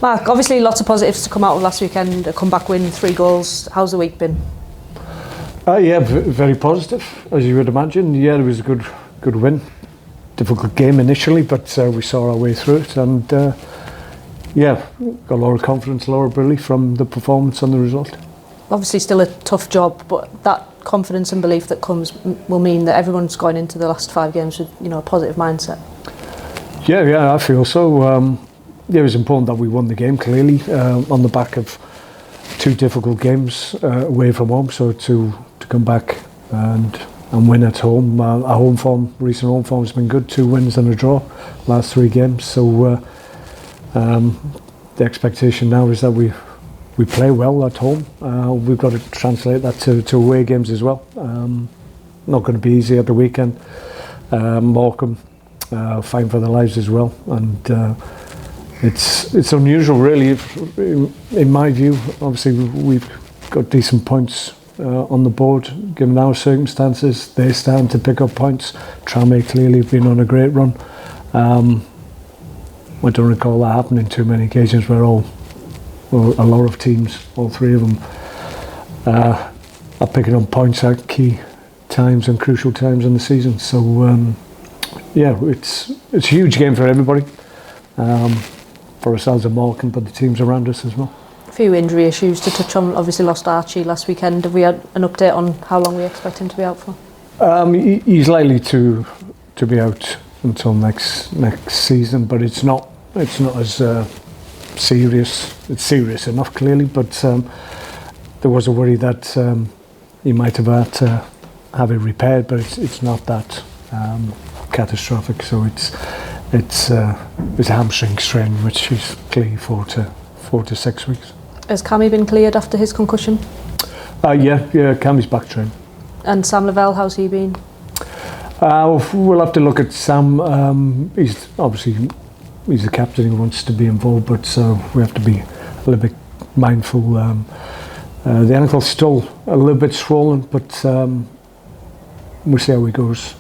Mark, obviously lots of positives to come out of last weekend, a comeback win, 3 goals. How's the week been? Yeah, very positive, as you would imagine. Yeah, it was a good win. Difficult game initially, but we saw our way through it, and yeah, got a lot of confidence, a lot of belief from the performance and the result. Obviously still a tough job, but that confidence and belief that comes will mean that everyone's going into the last 5 games with, a positive mindset. Yeah, I feel so. Yeah, it was important that we won the game, clearly, on the back of 2 difficult games away from home. So to come back and win at home, our recent home form has been good. 2 wins and a draw, last 3 games. So the expectation now is that we play well at home. We've got to translate that to away games as well. Not going to be easy at the weekend. Morecambe fighting for their lives as well, and it's unusual, really, in my view. Obviously, we've got decent points on the board, given our circumstances. They're starting to pick up points. Tranmere clearly have been on a great run. I don't recall that happening too many occasions where a lot of teams, all 3 of them, are picking up points at key times and crucial times in the season. So yeah, it's a huge game for everybody, for ourselves and Morecambe, but the teams around us as well. A few injury issues to touch on. Obviously lost Archie last weekend. Have we had an update on how long we expect him to be out for? He's likely to be out until next season, but it's not as serious. It's serious enough, clearly, but there was a worry that he might have had to have it repaired, but it's not that catastrophic. So it's a hamstring strain, which is clearly 4 to 6 weeks. Has Cammy been cleared after his concussion? Yeah, Cammy's back trained. And Sam Lavelle, how's he been? We'll have to look at Sam. He's the captain, he wants to be involved, but we have to be a little bit mindful. The ankle's still a little bit swollen, but we'll see how he goes.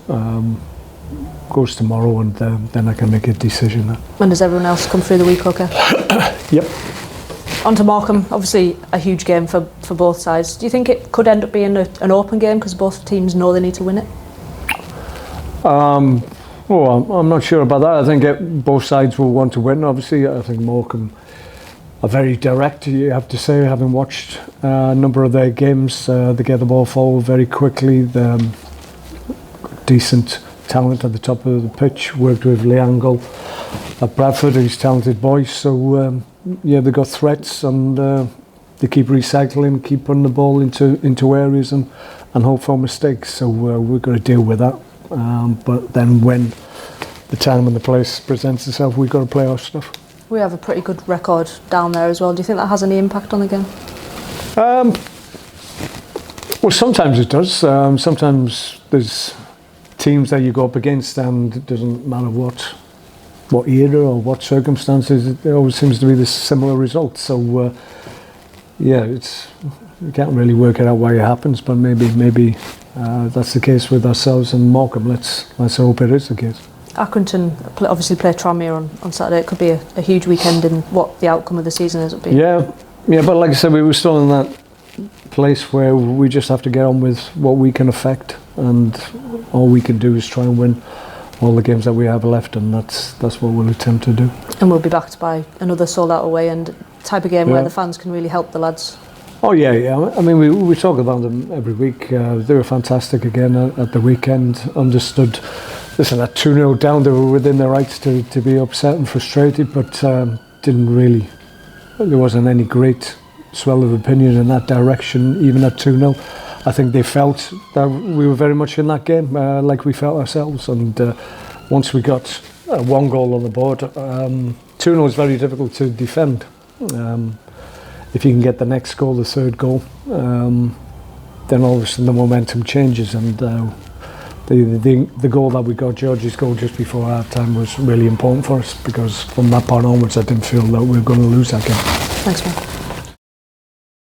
Goes tomorrow, and then I can make a decision. When does everyone else come through the week, okay? Yep. On to Morecambe, obviously a huge game for both sides. Do you think it could end up being an open game because both teams know they need to win it? I'm not sure about that. I think both sides will want to win, obviously. I think Morecambe are very direct, you have to say, having watched a number of their games. They get the ball forward very quickly. They're decent talent at the top of the pitch. Worked with Leangle at Bradford, who's a talented boy. So yeah, they've got threats, and they keep recycling, keep putting the ball into areas and hope for mistakes. So we've got to deal with that. But then when the time and the place presents itself, we've got to play our stuff. We have a pretty good record down there as well. Do you think that has any impact on the game? Well, sometimes it does. Sometimes there's teams that you go up against, and it doesn't matter what era or what circumstances, it always seems to be the similar result. So yeah, you can't really work it out why it happens, but maybe that's the case with ourselves and Morecambe. Let's hope it is the case. Accrington obviously play Tranmere on Saturday. It could be a huge weekend in what the outcome of the season is. Yeah, but like I said, we were still in that place where we just have to get on with what we can affect, and all we can do is try and win all the games that we have left, and that's what we'll attempt to do. And we'll be backed by another sold-out away and type of game where the fans can really help the lads. Oh yeah. I mean, we talk about them every week. They were fantastic again at the weekend. Understood. Listen, at 2-0 down, they were within their rights to be upset and frustrated, but didn't really. There wasn't any great swell of opinion in that direction, even at 2-0. I think they felt that we were very much in that game, like we felt ourselves. And once we got 1 goal on the board, 2-0 is very difficult to defend. If you can get the next goal, the 3rd goal, then all of a sudden the momentum changes. And the goal that we got, George's goal just before half time, was really important for us, because from that point onwards I didn't feel that we were going to lose that game. Thanks, man.